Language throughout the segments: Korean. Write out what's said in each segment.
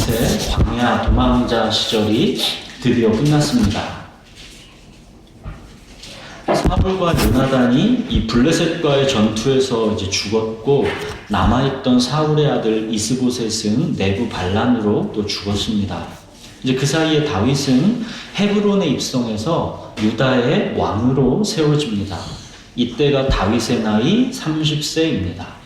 다윗의 광야 도망자 시절이 드디어 끝났습니다. 사울과 요나단이 이 블레셋과의 전투에서 이제 죽었고, 남아있던 사울의 아들 이스보셋은 내부 반란으로 또 죽었습니다. 이제 그 사이에 다윗은 헤브론에 입성해서 유다의 왕으로 세워집니다. 이때가 다윗의 나이 30세입니다.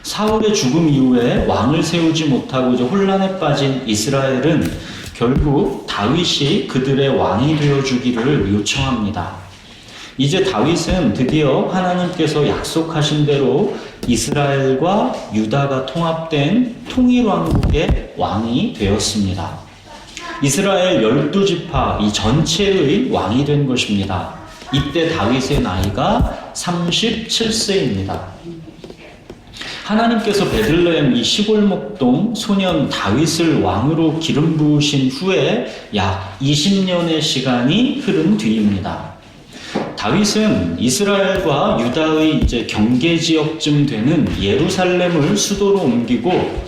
사울의 죽음 이후에 왕을 세우지 못하고 이제 혼란에 빠진 이스라엘은 결국 다윗이 그들의 왕이 되어주기를 요청합니다. 이제 다윗은 드디어 하나님께서 약속하신 대로 이스라엘과 유다가 통합된 통일왕국의 왕이 되었습니다. 이스라엘 12지파 이 전체의 왕이 된 것입니다. 이때 다윗의 나이가 37세입니다. 하나님께서 베들레헴 이 시골 목동 소년 다윗을 왕으로 기름 부으신 후에 약 20년의 시간이 흐른 뒤입니다. 다윗은 이스라엘과 유다의 이제 경계 지역쯤 되는 예루살렘을 수도로 옮기고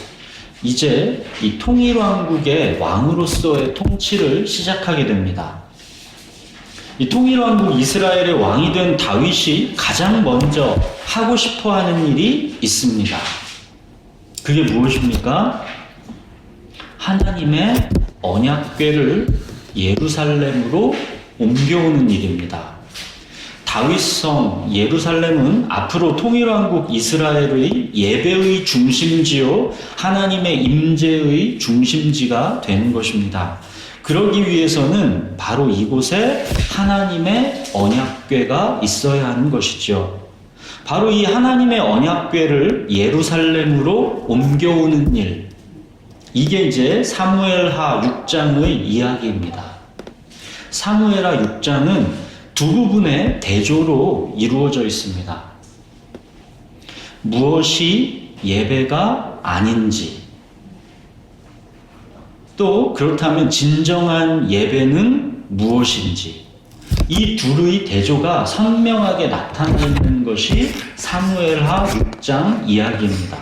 이제 이 통일왕국의 왕으로서의 통치를 시작하게 됩니다. 이 통일왕국 이스라엘의 왕이 된 다윗이 가장 먼저 하고 싶어 하는 일이 있습니다. 그게 무엇입니까? 하나님의 언약궤를 예루살렘으로 옮겨오는 일입니다. 다윗성 예루살렘은 앞으로 통일왕국 이스라엘의 예배의 중심지요, 하나님의 임재의 중심지가 되는 것입니다. 그러기 위해서는 바로 이곳에 하나님의 언약궤가 있어야 하는 것이죠. 바로 이 하나님의 언약궤를 예루살렘으로 옮겨오는 일, 이게 이제 사무엘하 6장의 이야기입니다. 사무엘하 6장은 두 부분의 대조로 이루어져 있습니다. 무엇이 예배가 아닌지, 또 그렇다면 진정한 예배는 무엇인지, 이 둘의 대조가 선명하게 나타나 있는 것이 사무엘하 6장 이야기입니다.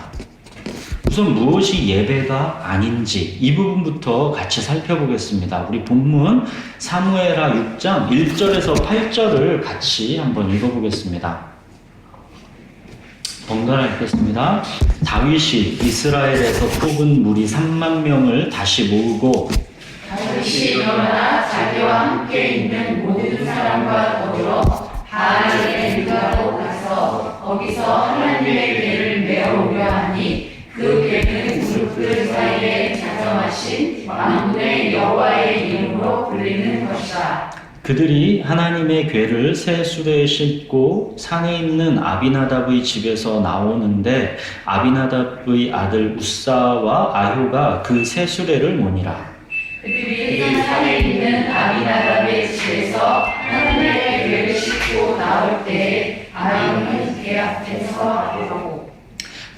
우선 무엇이 예배가 아닌지 이 부분부터 같이 살펴보겠습니다. 우리 본문 사무엘하 6장 1절에서 8절을 같이 한번 읽어보겠습니다. 번갈아 읽겠습니다. 다윗이 이스라엘에서 뽑은 무리 3만 명을 다시 모으고 다윗이 일어나 자기와 함께 있는 모든 사람과 더불어 바알의 르가로 가서 거기서 하나님의 궤를 메어오려 하니 그 궤는 무릎들 사이에 자정하신 만군의 여호와의 이름으로 불리는 것이다. 그들이 하나님의 궤를 새 수레에 싣고 산에 있는 아비나답의 집에서 나오는데 아비나답의 아들 우사와 아효가 그 새 수레를 모니라. 그들이 산에 있는 아비나답의 집에서 하나님의 궤를 싣고 나올 때 아효는 궤 앞에서 하고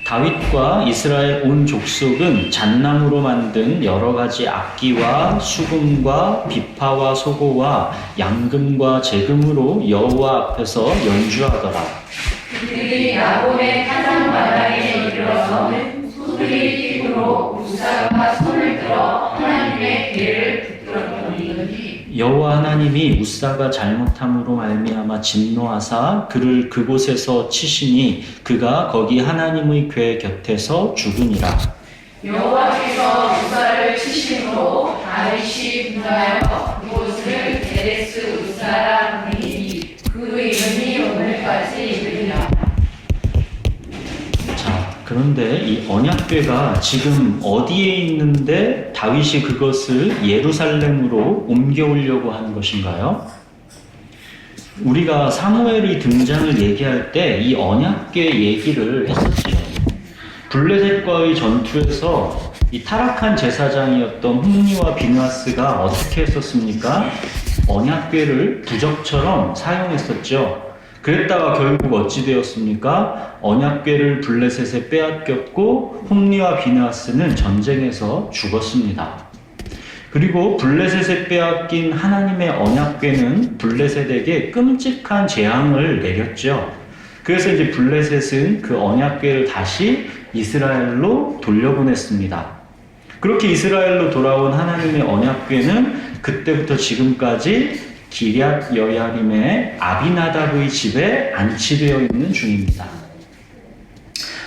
다윗과 이스라엘 온 족속은 잣나무로 만든 여러 가지 악기와 수금과 비파와 소고와 양금과 재금으로 여호와 앞에서 연주하더라. 그들이 야곱의 가장 마당에 이르러서는 소들의 힘으로 우사가 손을 들어 하나님의 궤를 붙들었더니 여호와 하나님이 우사가 잘못함으로 말미암아 진노하사 그를 그곳에서 치시니 그가 거기 하나님의 궤 곁에서 죽으니라. 여호와께서 우사를 치심으로 다윗이 분하여 그곳을 데레스 우사라 부르니 그 이름이 오늘까지 이르리라. 자, 그런데 이 언약궤가 지금 어디에 있는데 다윗이 그것을 예루살렘으로 옮겨오려고 하는 것인가요? 우리가 사무엘의 등장을 얘기할 때 이 언약궤 얘기를 했었죠. 블레셋과의 전투에서 이 타락한 제사장이었던 홈니와 비느하스가 어떻게 했었습니까? 언약궤를 부적처럼 사용했었죠. 그랬다가 결국 어찌 되었습니까? 언약궤를 블레셋에 빼앗겼고 홈니와 비느하스는 전쟁에서 죽었습니다. 그리고 블레셋에 빼앗긴 하나님의 언약궤는 블레셋에게 끔찍한 재앙을 내렸죠. 그래서 이제 블레셋은 그 언약궤를 다시 이스라엘로 돌려보냈습니다. 그렇게 이스라엘로 돌아온 하나님의 언약궤는 그때부터 지금까지 기럇 여야림의 아비나답의 집에 안치되어 있는 중입니다.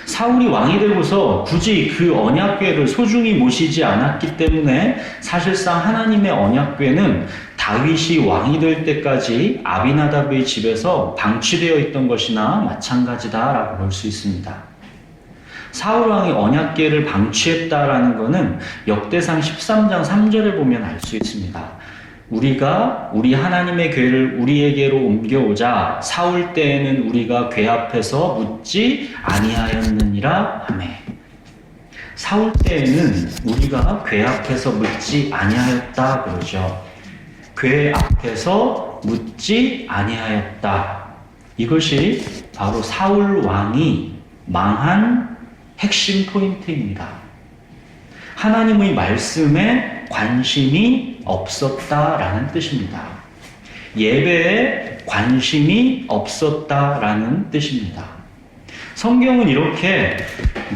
사울이 왕이 되고서 굳이 그 언약궤를 소중히 모시지 않았기 때문에 사실상 하나님의 언약궤는 다윗이 왕이 될 때까지 아비나답의 집에서 방치되어 있던 것이나 마찬가지다라고 볼 수 있습니다. 사울 왕이 언약궤를 방치했다라는 것은 역대상 13장 3절에 보면 알 수 있습니다. 우리가 우리 하나님의 궤를 우리에게로 옮겨오자 사울 때에는 우리가 궤 앞에서 묻지 아니하였느니라 하매. 사울 때에는 우리가 궤 앞에서 묻지 아니하였다 그러죠. 궤 앞에서 묻지 아니하였다. 이것이 바로 사울 왕이 망한 핵심 포인트입니다. 하나님의 말씀에 관심이 없었다라는 뜻입니다. 예배에 관심이 없었다라는 뜻입니다. 성경은 이렇게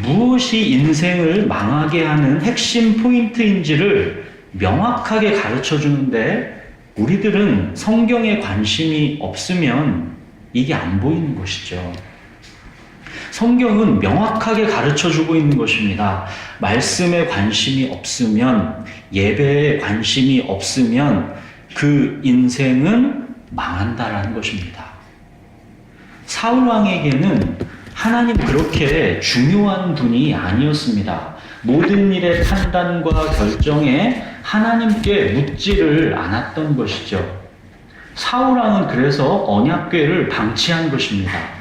무엇이 인생을 망하게 하는 핵심 포인트인지를 명확하게 가르쳐 주는데 우리들은 성경에 관심이 없으면 이게 안 보이는 것이죠. 성경은 명확하게 가르쳐 주고 있는 것입니다. 말씀에 관심이 없으면, 예배에 관심이 없으면 그 인생은 망한다라는 것입니다. 사울 왕에게는 하나님 그렇게 중요한 분이 아니었습니다. 모든 일의 판단과 결정에 하나님께 묻지를 않았던 것이죠. 사울 왕은 그래서 언약궤를 방치한 것입니다.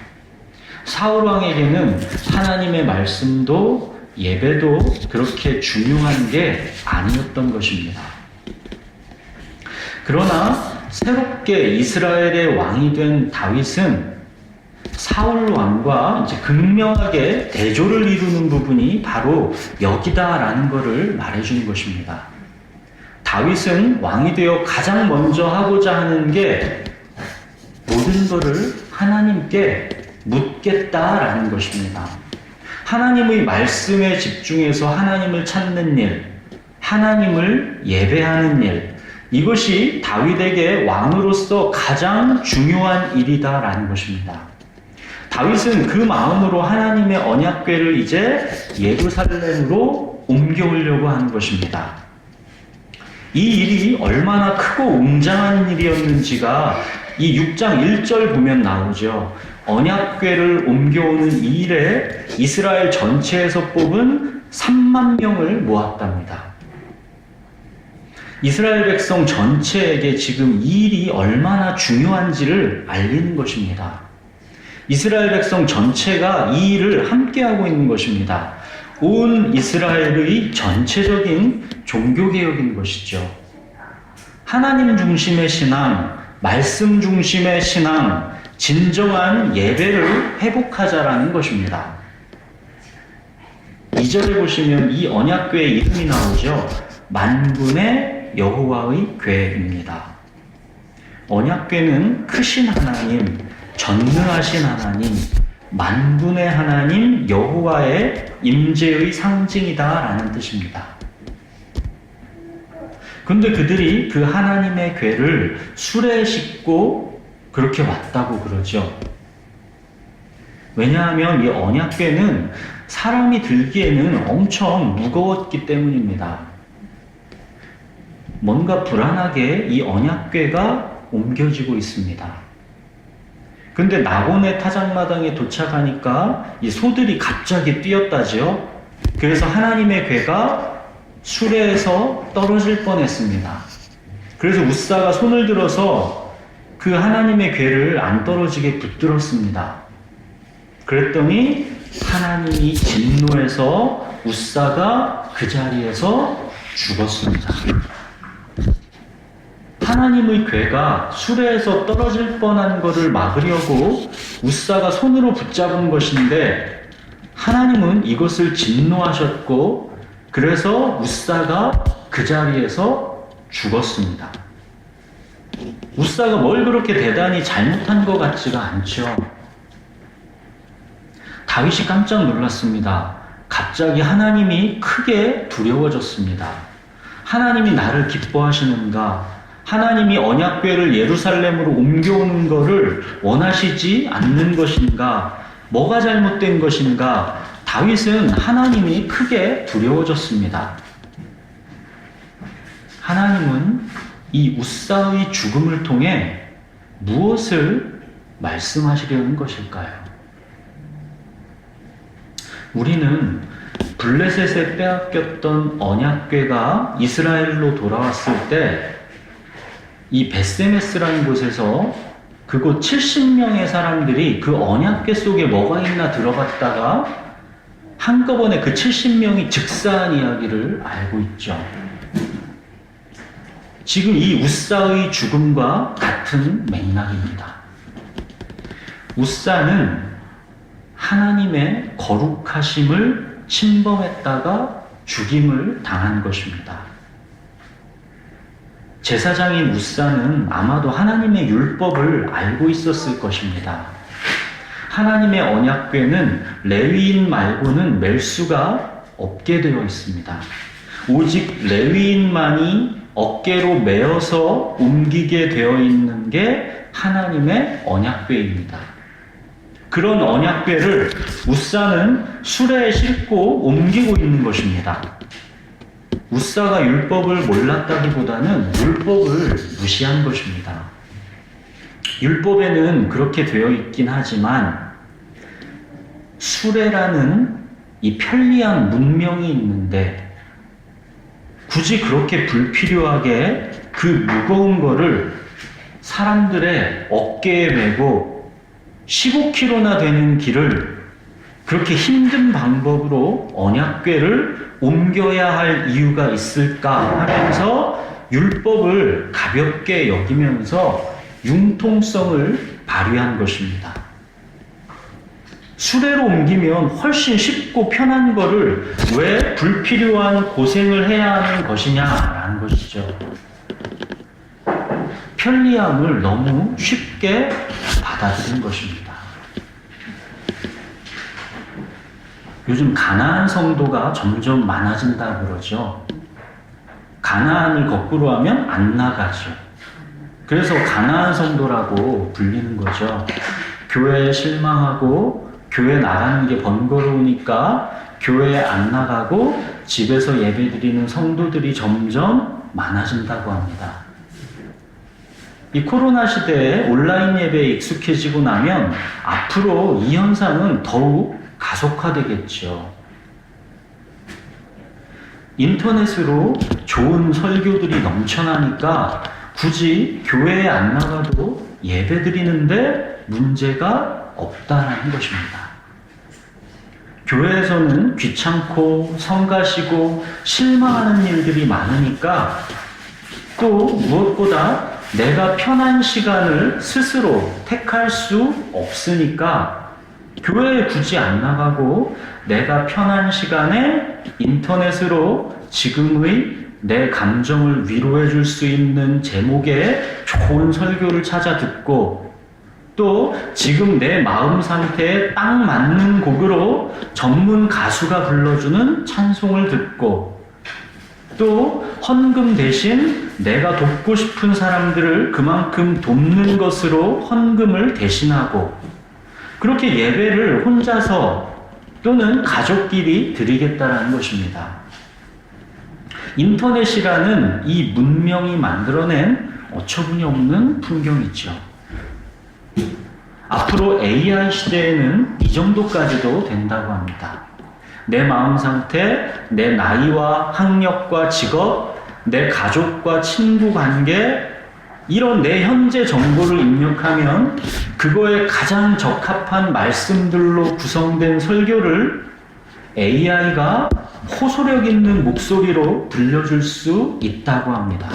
사울 왕에게는 하나님의 말씀도 예배도 그렇게 중요한 게 아니었던 것입니다. 그러나 새롭게 이스라엘의 왕이 된 다윗은 사울 왕과 이제 극명하게 대조를 이루는 부분이 바로 여기다라는 것을 말해주는 것입니다. 다윗은 왕이 되어 가장 먼저 하고자 하는 게 모든 것을 하나님께 묻겠다라는 것입니다. 하나님의 말씀에 집중해서 하나님을 찾는 일, 하나님을 예배하는 일, 이것이 다윗에게 왕으로서 가장 중요한 일이다라는 것입니다. 다윗은 그 마음으로 하나님의 언약궤를 이제 예루살렘으로 옮겨오려고 하는 것입니다. 이 일이 얼마나 크고 웅장한 일이었는지가 이 6장 1절 보면 나오죠. 언약궤를 옮겨오는 이 일에 이스라엘 전체에서 뽑은 3만 명을 모았답니다. 이스라엘 백성 전체에게 지금 이 일이 얼마나 중요한지를 알리는 것입니다. 이스라엘 백성 전체가 이 일을 함께하고 있는 것입니다. 온 이스라엘의 전체적인 종교개혁인 것이죠. 하나님 중심의 신앙, 말씀 중심의 신앙, 진정한 예배를 회복하자라는 것입니다. 2절에 보시면 이 언약궤의 이름이 나오죠. 만군의 여호와의 궤입니다. 언약궤는 크신 하나님, 전능하신 하나님, 만군의 하나님 여호와의 임재의 상징이다라는 뜻입니다. 그런데 그들이 그 하나님의 궤를 수레에 싣고 그렇게 왔다고 그러죠. 왜냐하면 이 언약궤는 사람이 들기에는 엄청 무거웠기 때문입니다. 뭔가 불안하게 이 언약궤가 옮겨지고 있습니다. 근데 낙원의 타작마당에 도착하니까 이 소들이 갑자기 뛰었다지요. 그래서 하나님의 궤가 수레에서 떨어질 뻔했습니다. 그래서 웃사가 손을 들어서 그 하나님의 궤를 안 떨어지게 붙들었습니다. 그랬더니 하나님이 진노해서 웃사가 그 자리에서 죽었습니다. 하나님의 궤가 수레에서 떨어질 뻔한 것을 막으려고 웃사가 손으로 붙잡은 것인데 하나님은 이것을 진노하셨고 그래서 웃사가 그 자리에서 죽었습니다. 웃사가 뭘 그렇게 대단히 잘못한 것 같지가 않죠. 다윗이 깜짝 놀랐습니다. 갑자기 하나님이 크게 두려워졌습니다. 하나님이 나를 기뻐하시는가? 하나님이 언약궤를 예루살렘으로 옮겨오는 것을 원하시지 않는 것인가? 뭐가 잘못된 것인가? 다윗은 하나님이 크게 두려워졌습니다. 하나님은 이 우사의 죽음을 통해 무엇을 말씀하시려는 것일까요? 우리는 블레셋에 빼앗겼던 언약궤가 이스라엘로 돌아왔을 때 이 베세메스라는 곳에서 그곳 70명의 사람들이 그 언약궤 속에 뭐가 있나 들어갔다가 한꺼번에 그 70명이 즉사한 이야기를 알고 있죠. 지금 이 우사의 죽음과 같은 맥락입니다. 우사는 하나님의 거룩하심을 침범했다가 죽임을 당한 것입니다. 제사장인 우사는 아마도 하나님의 율법을 알고 있었을 것입니다. 하나님의 언약궤는 레위인 말고는 맬 수가 없게 되어 있습니다. 오직 레위인만이 어깨로 메어서 옮기게 되어 있는 게 하나님의 언약궤입니다. 그런 언약궤를 우사는 수레에 싣고 옮기고 있는 것입니다. 우사가 율법을 몰랐다기보다는 율법을 무시한 것입니다. 율법에는 그렇게 되어 있긴 하지만 수레라는 이 편리한 문명이 있는데 굳이 그렇게 불필요하게 그 무거운 거를 사람들의 어깨에 메고 15km나 되는 길을 그렇게 힘든 방법으로 언약궤를 옮겨야 할 이유가 있을까 하면서 율법을 가볍게 여기면서 융통성을 발휘한 것입니다. 수레로 옮기면 훨씬 쉽고 편한 거를 왜 불필요한 고생을 해야 하는 것이냐라는 것이죠. 편리함을 너무 쉽게 받아들인 것입니다. 요즘 가나안 성도가 점점 많아진다 그러죠. 가나안을 거꾸로 하면 안 나가죠. 그래서 가나안 성도라고 불리는 거죠. 교회에 실망하고 교회 나가는 게 번거로우니까 교회에 안 나가고 집에서 예배드리는 성도들이 점점 많아진다고 합니다. 이 코로나 시대에 온라인 예배에 익숙해지고 나면 앞으로 이 현상은 더욱 가속화되겠죠. 인터넷으로 좋은 설교들이 넘쳐나니까 굳이 교회에 안 나가도 예배드리는데 문제가 없다는 것입니다. 교회에서는 귀찮고 성가시고 실망하는 일들이 많으니까 또 무엇보다 내가 편한 시간을 스스로 택할 수 없으니까 교회에 굳이 안 나가고 내가 편한 시간에 인터넷으로 지금의 내 감정을 위로해 줄 수 있는 제목의 좋은 설교를 찾아 듣고 또 지금 내 마음 상태에 딱 맞는 곡으로 전문 가수가 불러주는 찬송을 듣고 또 헌금 대신 내가 돕고 싶은 사람들을 그만큼 돕는 것으로 헌금을 대신하고 그렇게 예배를 혼자서 또는 가족끼리 드리겠다라는 것입니다. 인터넷이라는 이 문명이 만들어낸 어처구니 없는 풍경이죠. 앞으로 AI 시대에는 이 정도까지도 된다고 합니다. 내 마음 상태, 내 나이와 학력과 직업, 내 가족과 친구 관계, 이런 내 현재 정보를 입력하면 그거에 가장 적합한 말씀들로 구성된 설교를 AI가 호소력 있는 목소리로 들려줄 수 있다고 합니다.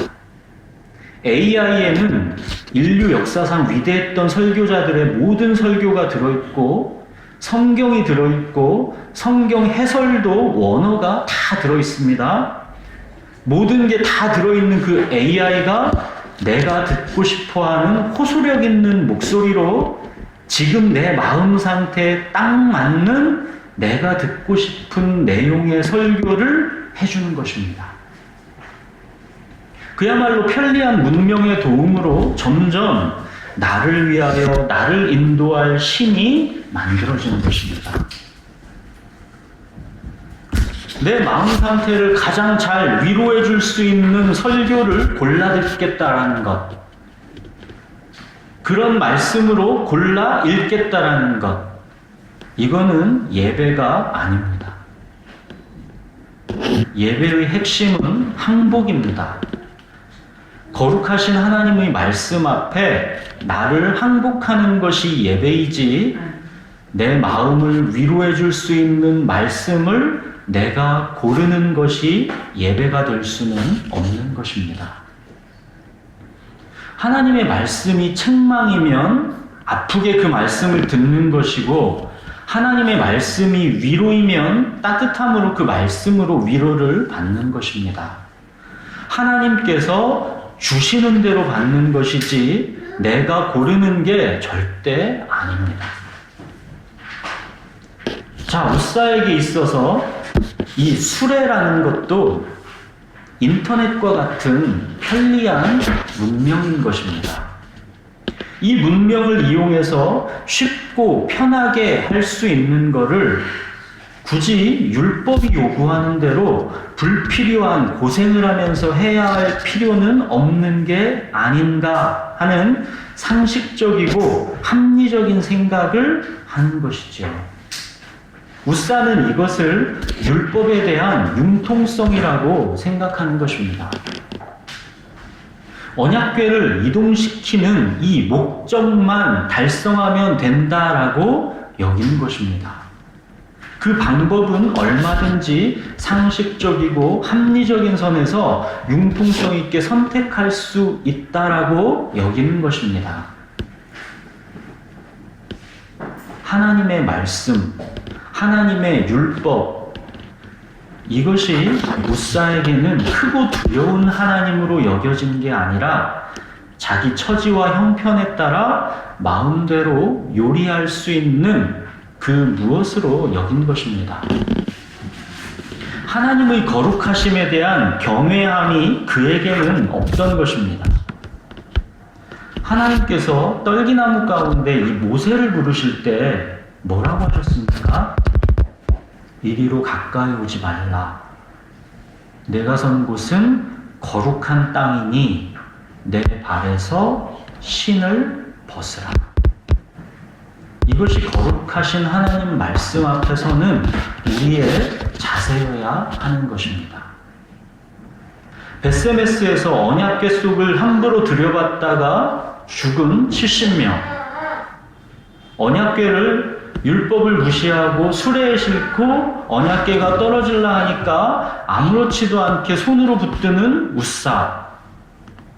AI에는 인류 역사상 위대했던 설교자들의 모든 설교가 들어있고 성경이 들어있고 성경 해설도 원어가 다 들어있습니다. 모든 게 다 들어있는 그 AI가 내가 듣고 싶어하는 호소력 있는 목소리로 지금 내 마음 상태에 딱 맞는 내가 듣고 싶은 내용의 설교를 해주는 것입니다. 그야말로 편리한 문명의 도움으로 점점 나를 위하여 나를 인도할 신이 만들어지는 것입니다. 내 마음 상태를 가장 잘 위로해 줄 수 있는 설교를 골라 듣겠다라는 것. 그런 말씀으로 골라 읽겠다라는 것. 이거는 예배가 아닙니다. 예배의 핵심은 항복입니다. 거룩하신 하나님의 말씀 앞에 나를 항복하는 것이 예배이지, 내 마음을 위로해 줄 수 있는 말씀을 내가 고르는 것이 예배가 될 수는 없는 것입니다. 하나님의 말씀이 책망이면 아프게 그 말씀을 듣는 것이고, 하나님의 말씀이 위로이면 따뜻함으로 그 말씀으로 위로를 받는 것입니다. 하나님께서 주시는 대로 받는 것이지 내가 고르는 게 절대 아닙니다. 자, 우사에게 있어서 이 수레라는 것도 인터넷과 같은 편리한 문명인 것입니다. 이 문명을 이용해서 쉽고 편하게 할 수 있는 것을 굳이 율법이 요구하는 대로 불필요한 고생을 하면서 해야 할 필요는 없는 게 아닌가 하는 상식적이고 합리적인 생각을 하는 것이죠. 우사는 이것을 율법에 대한 융통성이라고 생각하는 것입니다. 언약궤를 이동시키는 이 목적만 달성하면 된다라고 여기는 것입니다. 그 방법은 얼마든지 상식적이고 합리적인 선에서 융통성 있게 선택할 수 있다라고 여기는 것입니다. 하나님의 말씀, 하나님의 율법, 이것이 우사에게는 크고 두려운 하나님으로 여겨진 게 아니라 자기 처지와 형편에 따라 마음대로 요리할 수 있는 그 무엇으로 여긴 것입니다. 하나님의 거룩하심에 대한 경외함이 그에게는 없던 것입니다. 하나님께서 떨기나무 가운데 이 모세를 부르실 때 뭐라고 하셨습니까? 이리로 가까이 오지 말라. 내가 선 곳은 거룩한 땅이니 내 발에서 신을 벗으라. 이것이 거룩하신 하나님 말씀 앞에서는 우리의 자세여야 하는 것입니다. 벳세메스에서 언약궤 속을 함부로 들여봤다가 죽은 70명. 언약궤를 율법을 무시하고 수레에 싣고 언약궤가 떨어질라 하니까 아무렇지도 않게 손으로 붙드는 우사.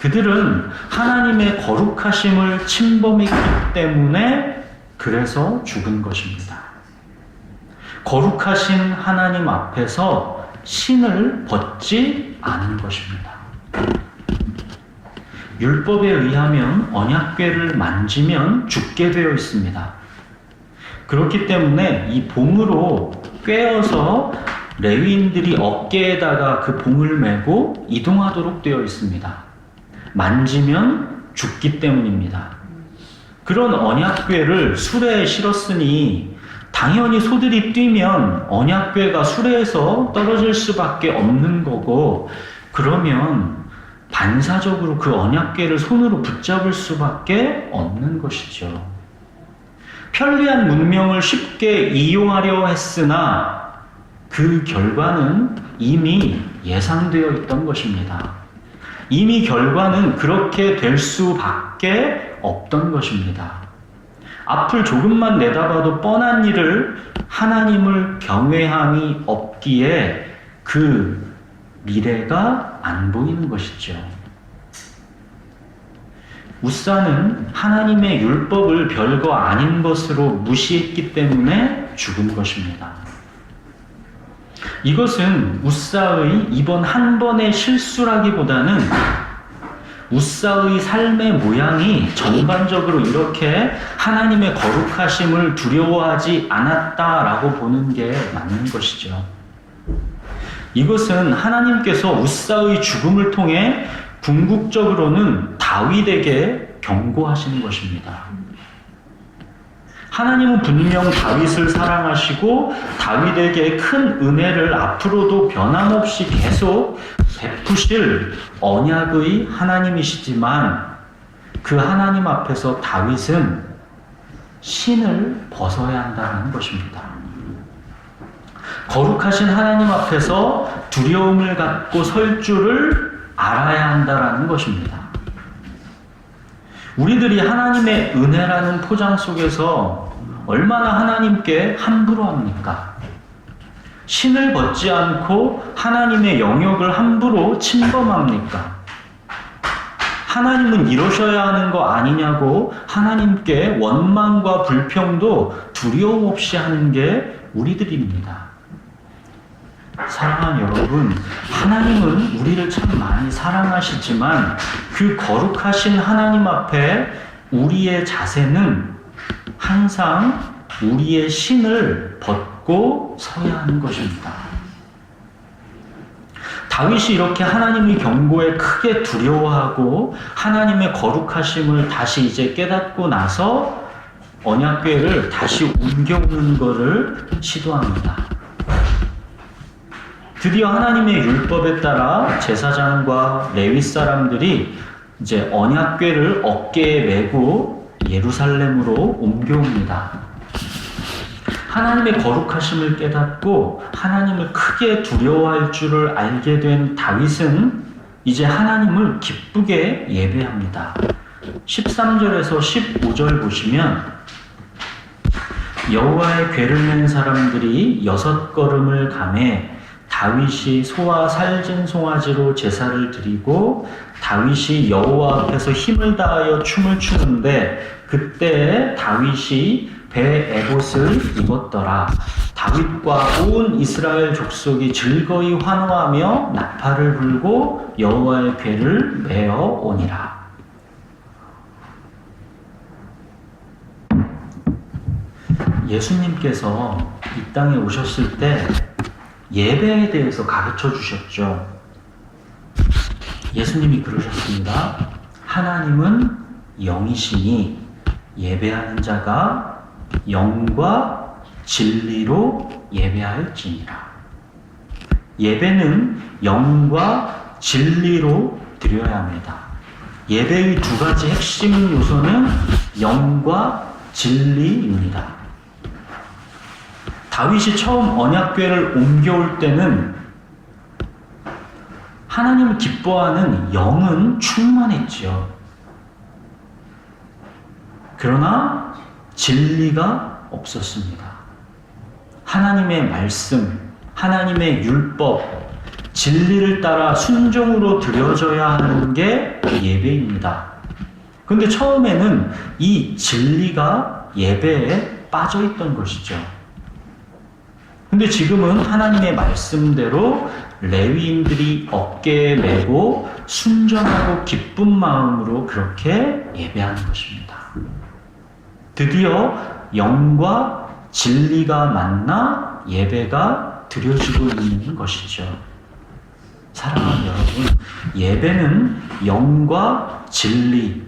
그들은 하나님의 거룩하심을 침범했기 때문에 그래서 죽은 것입니다. 거룩하신 하나님 앞에서 신을 벗지 않은 것입니다. 율법에 의하면 언약궤를 만지면 죽게 되어 있습니다. 그렇기 때문에 이 봉으로 꿰어서 레위인들이 어깨에다가 그 봉을 메고 이동하도록 되어 있습니다. 만지면 죽기 때문입니다. 그런 언약궤를 수레에 실었으니 당연히 소들이 뛰면 언약궤가 수레에서 떨어질 수밖에 없는 거고, 그러면 반사적으로 그 언약궤를 손으로 붙잡을 수밖에 없는 것이죠. 편리한 문명을 쉽게 이용하려 했으나 그 결과는 이미 예상되어 있던 것입니다. 이미 결과는 그렇게 될 수밖에 없던 것입니다. 앞을 조금만 내다봐도 뻔한 일을 하나님을 경외함이 없기에 그 미래가 안 보이는 것이죠. 우사는 하나님의 율법을 별거 아닌 것으로 무시했기 때문에 죽은 것입니다. 이것은 우사의 이번 한 번의 실수라기보다는 우사의 삶의 모양이 전반적으로 이렇게 하나님의 거룩하심을 두려워하지 않았다라고 보는 게 맞는 것이죠. 이것은 하나님께서 우사의 죽음을 통해 궁극적으로는 다윗에게 경고하시는 것입니다. 하나님은 분명 다윗을 사랑하시고 다윗에게 큰 은혜를 앞으로도 변함없이 계속 베푸실 언약의 하나님이시지만 그 하나님 앞에서 다윗은 신을 벗어야 한다는 것입니다. 거룩하신 하나님 앞에서 두려움을 갖고 설 줄을 알아야 한다는 것입니다. 우리들이 하나님의 은혜라는 포장 속에서 얼마나 하나님께 함부로 합니까? 신을 벗지 않고 하나님의 영역을 함부로 침범합니까? 하나님은 이러셔야 하는 거 아니냐고 하나님께 원망과 불평도 두려움 없이 하는 게 우리들입니다. 사랑하는 여러분, 하나님은 우리를 참 많이 사랑하시지만 그 거룩하신 하나님 앞에 우리의 자세는 항상 우리의 신을 벗고 서야 하는 것입니다. 다윗이 이렇게 하나님의 경고에 크게 두려워하고 하나님의 거룩하심을 다시 이제 깨닫고 나서 언약궤를 다시 옮겨오는 것을 시도합니다. 드디어 하나님의 율법에 따라 제사장과 레위 사람들이 이제 언약궤를 어깨에 메고 예루살렘으로 옮겨옵니다. 하나님의 거룩하심을 깨닫고 하나님을 크게 두려워할 줄을 알게 된 다윗은 이제 하나님을 기쁘게 예배합니다. 13절에서 15절 보시면 여호와의 궤를 맨 사람들이 6걸음을 가매 다윗이 소와 살진 송아지로 제사를 드리고 다윗이 여호와 앞에서 힘을 다하여 춤을 추는데 그때 다윗이 배 에봇을 입었더라. 다윗과 온 이스라엘 족속이 즐거이 환호하며 나팔을 불고 여호와의 궤를 메어 오니라. 예수님께서 이 땅에 오셨을 때 예배에 대해서 가르쳐 주셨죠. 예수님이 그러셨습니다. 하나님은 영이시니 예배하는 자가 영과 진리로 예배할지니라. 예배는 영과 진리로 드려야 합니다. 예배의 두 가지 핵심 요소는 영과 진리입니다. 다윗이 처음 언약궤를 옮겨올 때는 하나님을 기뻐하는 영은 충만했지요. 그러나 진리가 없었습니다. 하나님의 말씀, 하나님의 율법, 진리를 따라 순종으로 드려져야 하는 게 예배입니다. 그런데 처음에는 이 진리가 예배에 빠져 있던 것이죠. 근데 지금은 하나님의 말씀대로 레위인들이 어깨에 메고 순전하고 기쁜 마음으로 그렇게 예배하는 것입니다. 드디어 영과 진리가 만나 예배가 드려지고 있는 것이죠. 사랑하는 여러분, 예배는 영과 진리,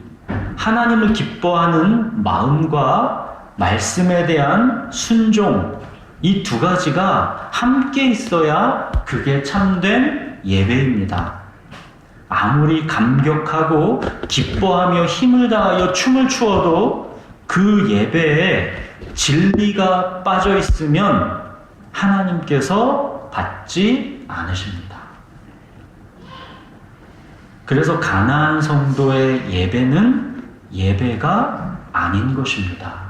하나님을 기뻐하는 마음과 말씀에 대한 순종, 이 두 가지가 함께 있어야 그게 참된 예배입니다. 아무리 감격하고 기뻐하며 힘을 다하여 춤을 추어도 그 예배에 진리가 빠져 있으면 하나님께서 받지 않으십니다. 그래서 가나안 성도의 예배는 예배가 아닌 것입니다.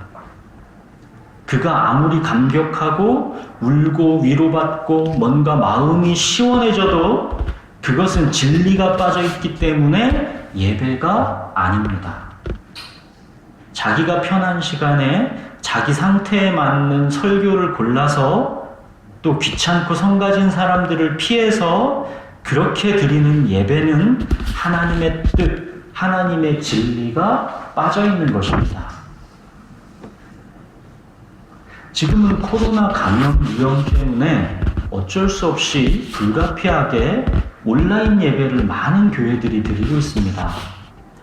그가 아무리 감격하고 울고 위로받고 뭔가 마음이 시원해져도 그것은 진리가 빠져있기 때문에 예배가 아닙니다. 자기가 편한 시간에 자기 상태에 맞는 설교를 골라서 또 귀찮고 성가진 사람들을 피해서 그렇게 드리는 예배는 하나님의 뜻, 하나님의 진리가 빠져 있는 것입니다. 지금은 코로나 감염 위험 때문에 어쩔 수 없이 불가피하게 온라인 예배를 많은 교회들이 드리고 있습니다.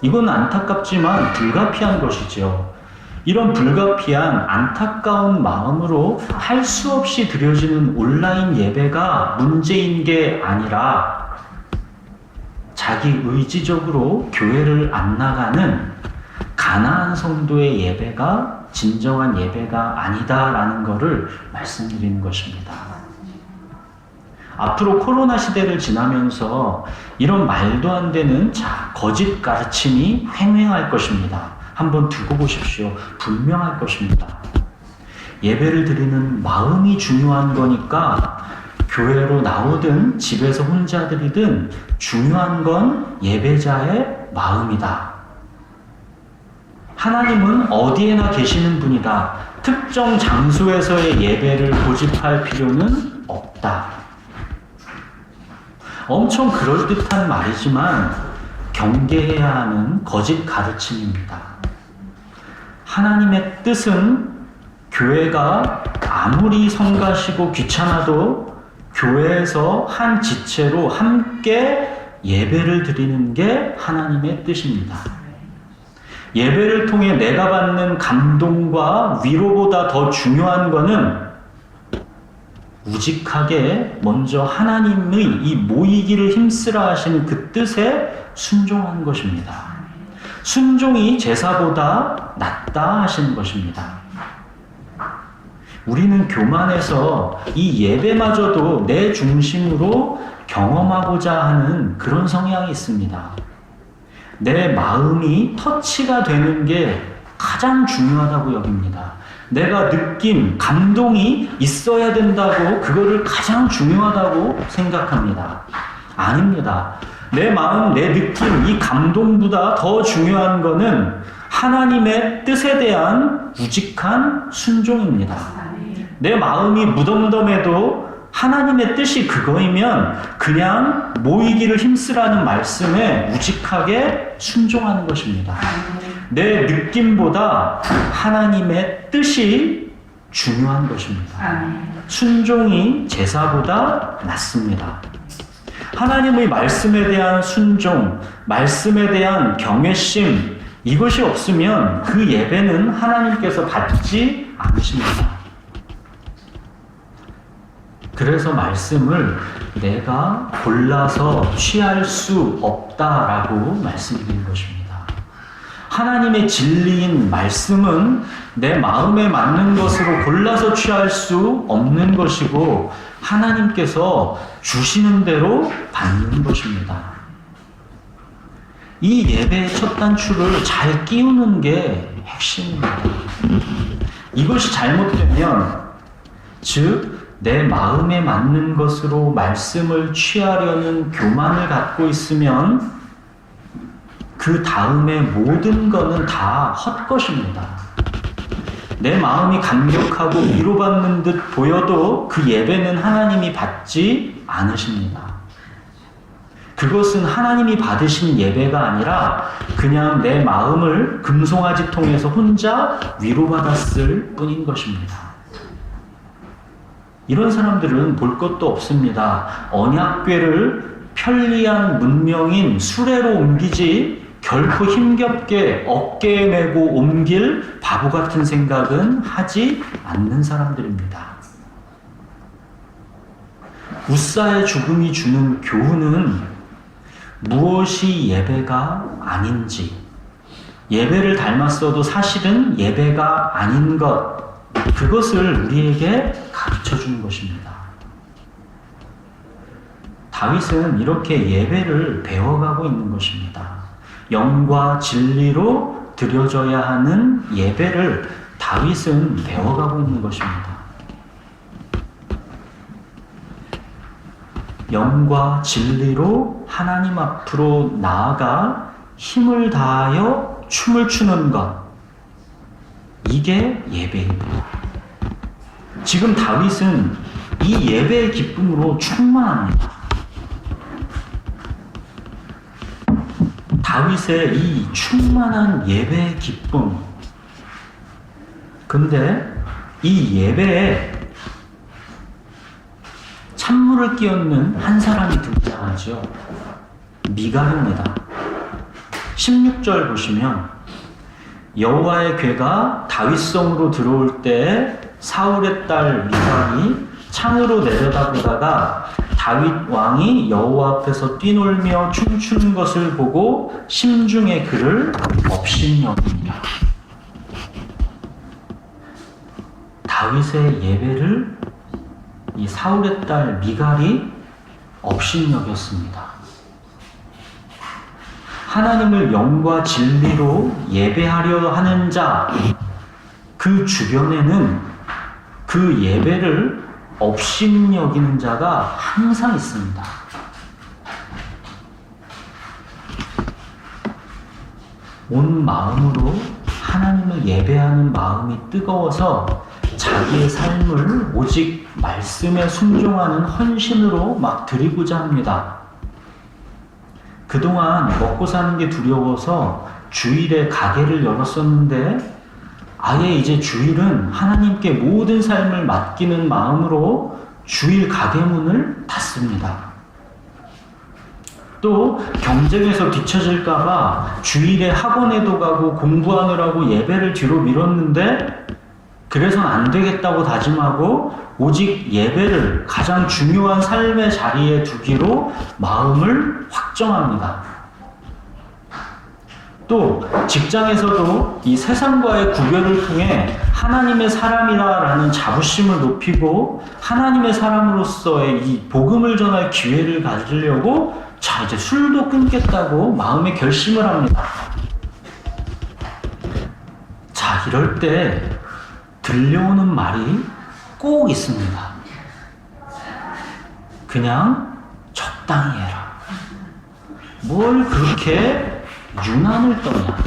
이건 안타깝지만 불가피한 것이죠. 이런 불가피한 안타까운 마음으로 할 수 없이 드려지는 온라인 예배가 문제인 게 아니라 자기 의지적으로 교회를 안 나가는 가나안 성도의 예배가 진정한 예배가 아니다라는 것을 말씀드리는 것입니다. 앞으로 코로나 시대를 지나면서 이런 말도 안 되는 거짓 가르침이 횡행할 것입니다. 한번 두고 보십시오. 분명할 것입니다. 예배를 드리는 마음이 중요한 거니까 교회로 나오든 집에서 혼자 드리든 중요한 건 예배자의 마음이다. 하나님은 어디에나 계시는 분이다. 특정 장소에서의 예배를 고집할 필요는 없다. 엄청 그럴듯한 말이지만 경계해야 하는 거짓 가르침입니다. 하나님의 뜻은 교회가 아무리 성가시고 귀찮아도 교회에서 한 지체로 함께 예배를 드리는 게 하나님의 뜻입니다. 예배를 통해 내가 받는 감동과 위로보다 더 중요한 것은 우직하게 먼저 하나님의 이 모이기를 힘쓰라 하시는 그 뜻에 순종한 것입니다. 순종이 제사보다 낫다 하시는 것입니다. 우리는 교만해서 이 예배마저도 내 중심으로 경험하고자 하는 그런 성향이 있습니다. 내 마음이 터치가 되는 게 가장 중요하다고 여깁니다. 내가 느낌, 감동이 있어야 된다고 그거를 가장 중요하다고 생각합니다. 아닙니다. 내 마음, 내 느낌, 이 감동보다 더 중요한 거는 하나님의 뜻에 대한 우직한 순종입니다. 내 마음이 무덤덤해도 하나님의 뜻이 그거이면 그냥 모이기를 힘쓰라는 말씀에 우직하게 순종하는 것입니다. 내 느낌보다 하나님의 뜻이 중요한 것입니다. 순종이 제사보다 낫습니다. 하나님의 말씀에 대한 순종, 말씀에 대한 경외심, 이것이 없으면 그 예배는 하나님께서 받지 않으십니다. 그래서 말씀을 내가 골라서 취할 수 없다라고 말씀드린 것입니다. 하나님의 진리인 말씀은 내 마음에 맞는 것으로 골라서 취할 수 없는 것이고 하나님께서 주시는 대로 받는 것입니다. 이 예배의 첫 단추를 잘 끼우는 게 핵심입니다. 이것이 잘못되면 즉 내 마음에 맞는 것으로 말씀을 취하려는 교만을 갖고 있으면 그 다음에 모든 것은 다 헛것입니다. 내 마음이 감격하고 위로받는 듯 보여도 그 예배는 하나님이 받지 않으십니다. 그것은 하나님이 받으신 예배가 아니라 그냥 내 마음을 금송아지 통해서 혼자 위로받았을 뿐인 것입니다. 이런 사람들은 볼 것도 없습니다. 언약궤를 편리한 문명인 수레로 옮기지 결코 힘겹게 어깨에 메고 옮길 바보 같은 생각은 하지 않는 사람들입니다. 웃사의 죽음이 주는 교훈은 무엇이 예배가 아닌지, 예배를 닮았어도 사실은 예배가 아닌 것, 그것을 우리에게 가르쳐 주는 것입니다. 다윗은 이렇게 예배를 배워가고 있는 것입니다. 영과 진리로 드려져야 하는 예배를 다윗은 배워가고 있는 것입니다. 영과 진리로 하나님 앞으로 나아가 힘을 다하여 춤을 추는 것, 이게 예배입니다. 지금 다윗은 이 예배의 기쁨으로 충만합니다. 다윗의 이 충만한 예배의 기쁨. 근데 이 예배에 찬물을 끼얹는 한 사람이 등장하죠. 미갈입니다. 16절 보시면 여호와의 궤가 다윗성으로 들어올 때 사울의 딸 미갈이 창으로 내려다보다가 다윗 왕이 여호와 앞에서 뛰놀며 춤추는 것을 보고 심중에 그를 업신여기니라. 다윗의 예배를 이 사울의 딸 미갈이 업신여겼습니다. 하나님을 영과 진리로 예배하려 하는 자, 그 주변에는 그 예배를 업신여기는 자가 항상 있습니다. 온 마음으로 하나님을 예배하는 마음이 뜨거워서 자기의 삶을 오직 말씀에 순종하는 헌신으로 막 드리고자 합니다. 그동안 먹고 사는 게 두려워서 주일에 가게를 열었었는데 아예 이제 주일은 하나님께 모든 삶을 맡기는 마음으로 주일 가게 문을 닫습니다. 또 경쟁에서 뒤처질까봐 주일에 학원에도 가고 공부하느라고 예배를 뒤로 미뤘는데 그래서는 안 되겠다고 다짐하고 오직 예배를 가장 중요한 삶의 자리에 두기로 마음을 확정합니다. 또 직장에서도 이 세상과의 구별을 통해 하나님의 사람이라는 자부심을 높이고 하나님의 사람으로서의 이 복음을 전할 기회를 가지려고 자 이제 술도 끊겠다고 마음에 결심을 합니다. 자 이럴 때 들려오는 말이 꼭 있습니다. 그냥 적당히 해라. 뭘 그렇게 유난을 떠냐?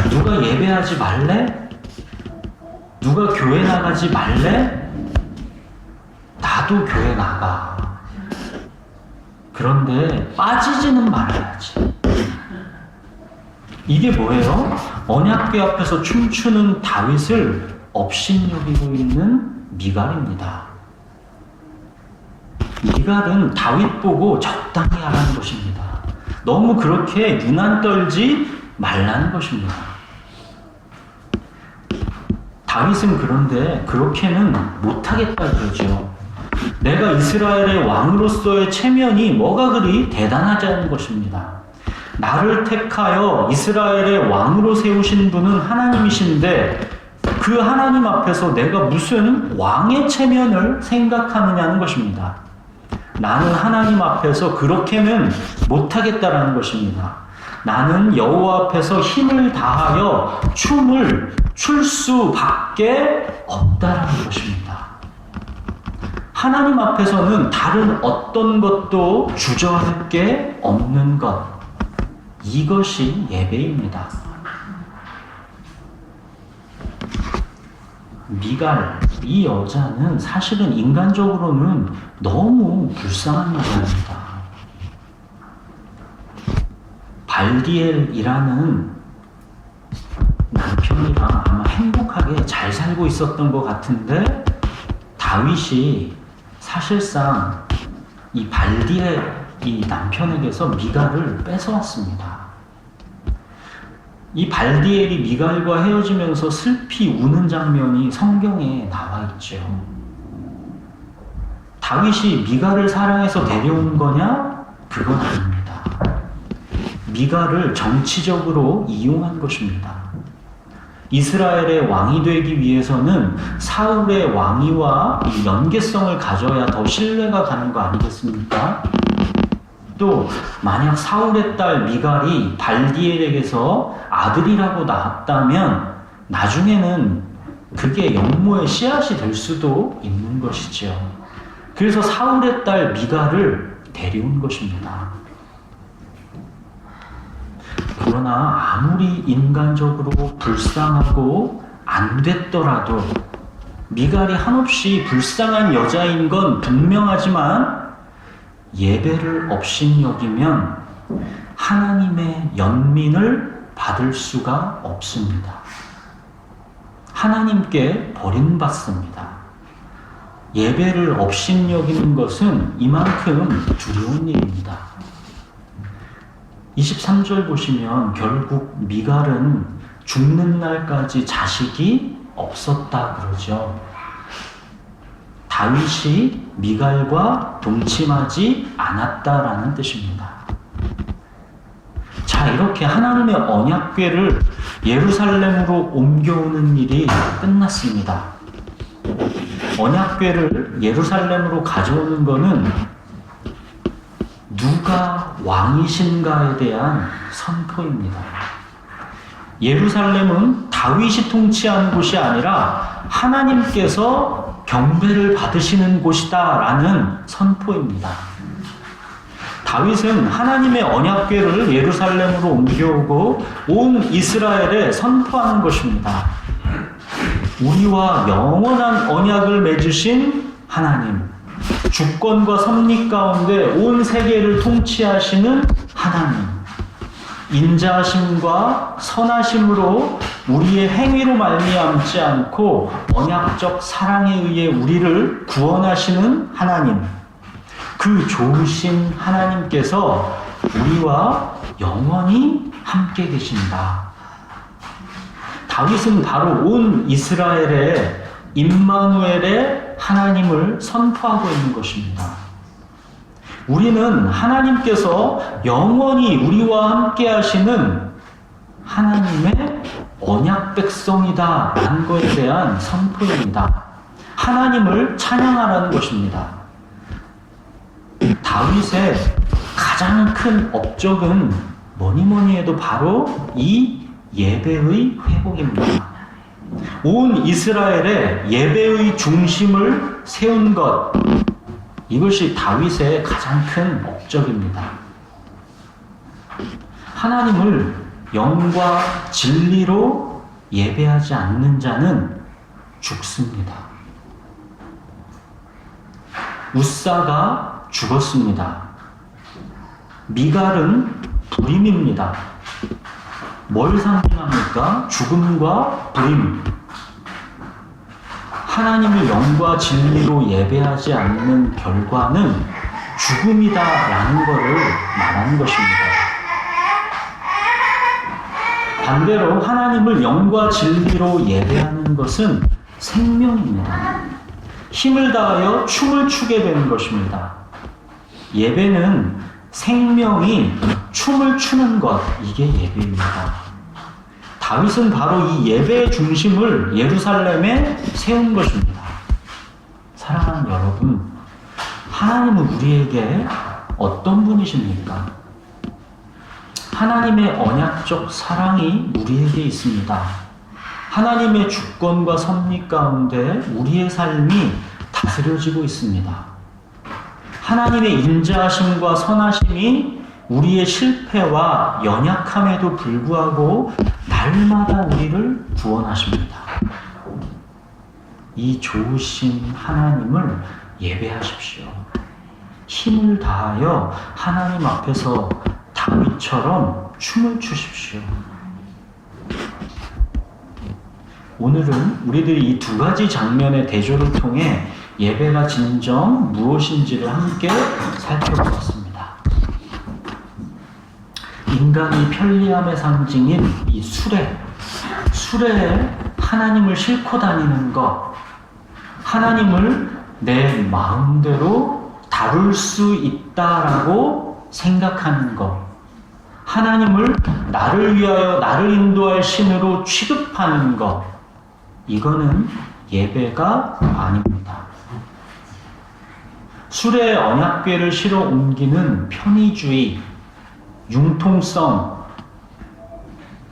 누가 예배하지 말래? 누가 교회 나가지 말래? 나도 교회 나가. 그런데 빠지지는 말아야지. 이게 뭐예요? 언약궤 앞에서 춤추는 다윗을 업신여기고 있는 미갈입니다. 미갈은 다윗 보고 적당히 하라는 것입니다. 너무 그렇게 유난 떨지 말라는 것입니다. 다윗은 그런데 그렇게는 못하겠다 그러죠. 내가 이스라엘의 왕으로서의 체면이 뭐가 그리 대단하자는 것입니다. 나를 택하여 이스라엘의 왕으로 세우신 분은 하나님이신데 그 하나님 앞에서 내가 무슨 왕의 체면을 생각하느냐는 것입니다. 나는 하나님 앞에서 그렇게는 못하겠다라는 것입니다. 나는 여호와 앞에서 힘을 다하여 춤을 출 수밖에 없다라는 것입니다. 하나님 앞에서는 다른 어떤 것도 주저할 게 없는 것. 이것이 예배입니다. 미갈, 이 여자는 사실은 인간적으로는 너무 불쌍한 여자입니다. 발디엘이라는 남편이랑 아마 행복하게 잘 살고 있었던 것 같은데 다윗이 사실상 이 발디엘 이 남편에게서 미갈을 뺏어왔습니다. 이 발디엘이 미갈과 헤어지면서 슬피 우는 장면이 성경에 나와 있죠. 다윗이 미갈을 사랑해서 데려온 거냐? 그건 아닙니다. 미갈을 정치적으로 이용한 것입니다. 이스라엘의 왕이 되기 위해서는 사울의 왕위와 이 연계성을 가져야 더 신뢰가 가는 거 아니겠습니까? 또 만약 사울의 딸 미갈이 발디엘에게서 아들이라고 낳았다면 나중에는 그게 영모의 씨앗이 될 수도 있는 것이죠. 그래서 사울의 딸 미갈을 데려온 것입니다. 그러나 아무리 인간적으로 불쌍하고 안 됐더라도 미갈이 한없이 불쌍한 여자인 건 분명하지만 예배를 업신여기면 하나님의 연민을 받을 수가 없습니다. 하나님께 버림받습니다. 예배를 업신여기는 것은 이만큼 두려운 일입니다. 23절 보시면 결국 미갈은 죽는 날까지 자식이 없었다 그러죠. 다윗이 미갈과 동침하지 않았다라는 뜻입니다. 자, 이렇게 하나님의 언약궤를 예루살렘으로 옮겨오는 일이 끝났습니다. 언약궤를 예루살렘으로 가져오는 것은 누가 왕이신가에 대한 선포입니다. 예루살렘은 다윗이 통치하는 곳이 아니라 하나님께서 경배를 받으시는 곳이다라는 선포입니다. 다윗은 하나님의 언약궤를 예루살렘으로 옮겨오고 온 이스라엘에 선포하는 것입니다. 우리와 영원한 언약을 맺으신 하나님, 주권과 섭리 가운데 온 세계를 통치하시는 하나님, 인자하심과 선하심으로 우리의 행위로 말미암지 않고 언약적 사랑에 의해 우리를 구원하시는 하나님, 그 좋으신 하나님께서 우리와 영원히 함께 계신다. 다윗은 바로 온 이스라엘의 임마누엘의 하나님을 선포하고 있는 것입니다. 우리는 하나님께서 영원히 우리와 함께 하시는 하나님의 언약 백성이다라는 것에 대한 선포입니다. 하나님을 찬양하라는 것입니다. 다윗의 가장 큰 업적은 뭐니 해도 바로 이 예배의 회복입니다. 온 이스라엘의 예배의 중심을 세운 것, 이것이 다윗의 가장 큰 업적입니다. 하나님을 영과 진리로 예배하지 않는 자는 죽습니다. 웃사가 죽었습니다. 미갈은 불임입니다. 뭘 상징합니까? 죽음과 불임. 하나님을 영과 진리로 예배하지 않는 결과는 죽음이다라는 것을 말하는 것입니다. 반대로 하나님을 영과 진리로 예배하는 것은 생명입니다. 힘을 다하여 춤을 추게 되는 것입니다. 예배는 생명이 춤을 추는 것, 이게 예배입니다. 다윗은 바로 이 예배의 중심을 예루살렘에 세운 것입니다. 사랑하는 여러분, 하나님은 우리에게 어떤 분이십니까? 하나님의 언약적 사랑이 우리에게 있습니다. 하나님의 주권과 섭리 가운데 우리의 삶이 다스려지고 있습니다. 하나님의 인자하심과 선하심이 우리의 실패와 연약함에도 불구하고 날마다 우리를 구원하십니다. 이 좋으신 하나님을 예배하십시오. 힘을 다하여 하나님 앞에서 다윗처럼 춤을 추십시오. 오늘은 우리들이 이 두 가지 장면의 대조를 통해 예배가 진정 무엇인지를 함께 살펴보았습니다. 인간의 편리함의 상징인 이 수레에 하나님을 싣고 다니는 것, 하나님을 내 마음대로 다룰 수 있다라고 생각하는 것, 하나님을 나를 위하여 나를 인도할 신으로 취급하는 것, 이거는 예배가 아닙니다. 수레에 언약궤를 실어 옮기는 편의주의, 융통성,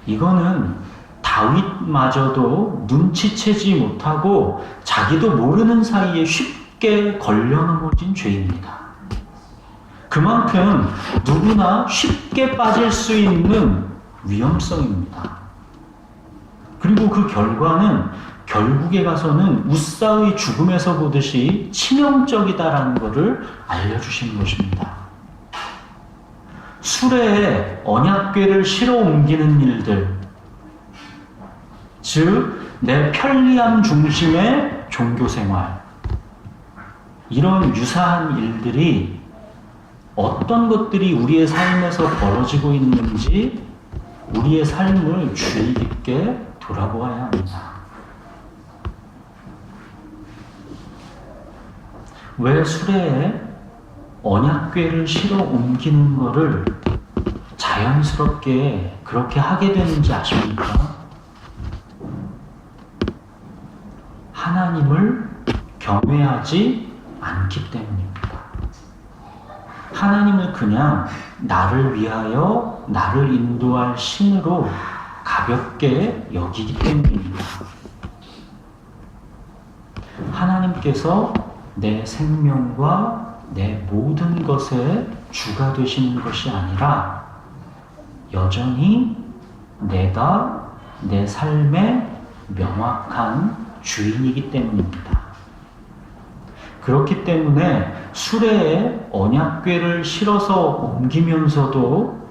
이거는 다윗마저도 눈치채지 못하고 자기도 모르는 사이에 쉽게 걸려 넘어진 죄입니다. 그만큼 누구나 쉽게 빠질 수 있는 위험성입니다. 그리고 그 결과는 결국에 가서는 웃사의 죽음에서 보듯이 치명적이다라는 것을 알려주시는 것입니다. 수레에 언약궤를 실어 옮기는 일들, 즉 내 편리함 중심의 종교생활, 이런 유사한 일들이 어떤 것들이 우리의 삶에서 벌어지고 있는지 우리의 삶을 주의 깊게 돌아보아야 합니다. 왜 수레에 언약궤를 실어 옮기는 것을 자연스럽게 그렇게 하게 되는지 아십니까? 하나님을 경외하지 않기 때문입니다. 하나님을 그냥 나를 위하여 나를 인도할 신으로 가볍게 여기기 때문입니다. 하나님께서 내 생명과 내 모든 것의 주가 되시는 것이 아니라 여전히 내가 내 삶의 명확한 주인이기 때문입니다. 그렇기 때문에 수레에 언약궤를 실어서 옮기면서도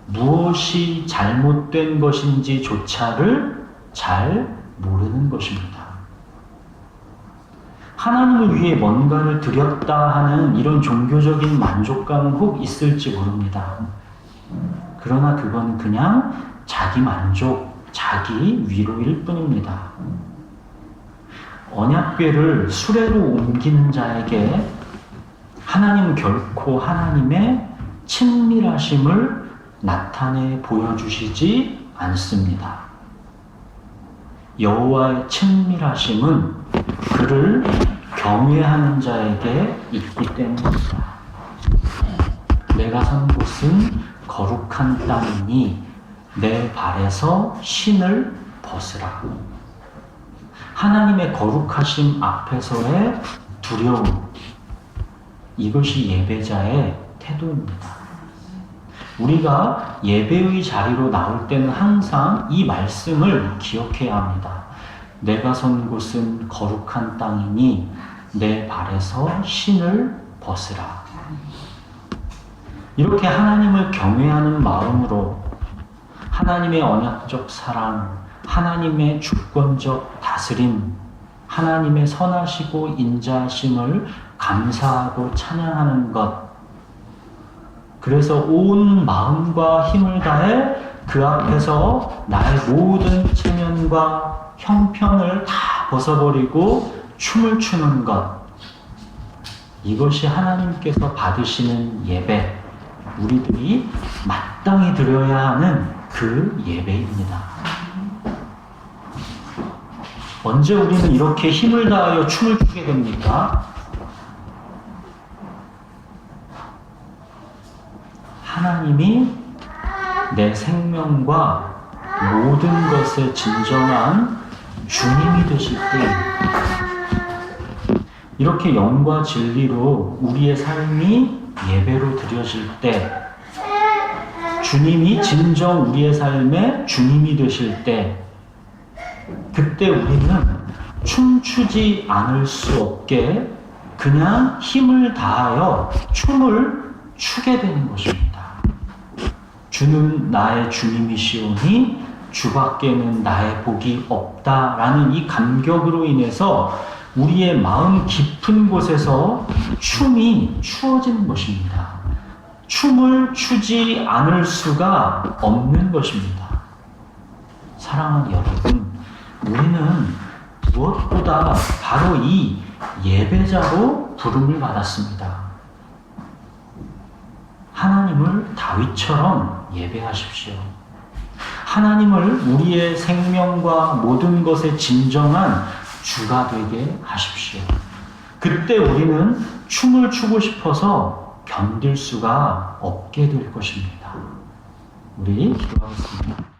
무엇이 잘못된 것인지조차를 잘 모르는 것입니다. 하나님을 위해 뭔가를 드렸다 하는 이런 종교적인 만족감은 혹 있을지 모릅니다. 그러나 그건 그냥 자기 만족, 자기 위로일 뿐입니다. 언약궤를 수레로 옮기는 자에게 하나님은 결코 하나님의 친밀하심을 나타내 보여주시지 않습니다. 여호와의 친밀하심은 그를 경외하는 자에게 있기 때문입니다. 내가 선 곳은 거룩한 땅이니 내 발에서 신을 벗으라. 하나님의 거룩하심 앞에서의 두려움, 이것이 예배자의 태도입니다. 우리가 예배의 자리로 나올 때는 항상 이 말씀을 기억해야 합니다. 내가 선 곳은 거룩한 땅이니 내 발에서 신을 벗으라. 이렇게 하나님을 경외하는 마음으로 하나님의 언약적 사랑, 하나님의 주권적 다스림, 하나님의 선하시고 인자하심을 감사하고 찬양하는 것, 그래서 온 마음과 힘을 다해 그 앞에서 나의 모든 체면과 형편을 다 벗어버리고 춤을 추는 것, 이것이 하나님께서 받으시는 예배, 우리들이 마땅히 드려야 하는 그 예배입니다. 언제 우리는 이렇게 힘을 다하여 춤을 추게 됩니까? 하나님이 내 생명과 모든 것의 진정한 주님이 되실 때입니다. 이렇게 영과 진리로 우리의 삶이 예배로 드려질 때, 주님이 진정 우리의 삶의 주님이 되실 때, 그때 우리는 춤추지 않을 수 없게 그냥 힘을 다하여 춤을 추게 되는 것입니다. 주는 나의 주님이시오니 주밖에는 나의 복이 없다라는 이 감격으로 인해서 우리의 마음 깊은 곳에서 춤이 추어지는 것입니다. 춤을 추지 않을 수가 없는 것입니다. 사랑하는 여러분, 우리는 무엇보다 바로 이 예배자로 부름을 받았습니다. 하나님을 다윗처럼 예배하십시오. 하나님을 우리의 생명과 모든 것의 진정한 주가 되게 하십시오. 그때 우리는 춤을 추고 싶어서 견딜 수가 없게 될 것입니다. 우리 기도하겠습니다.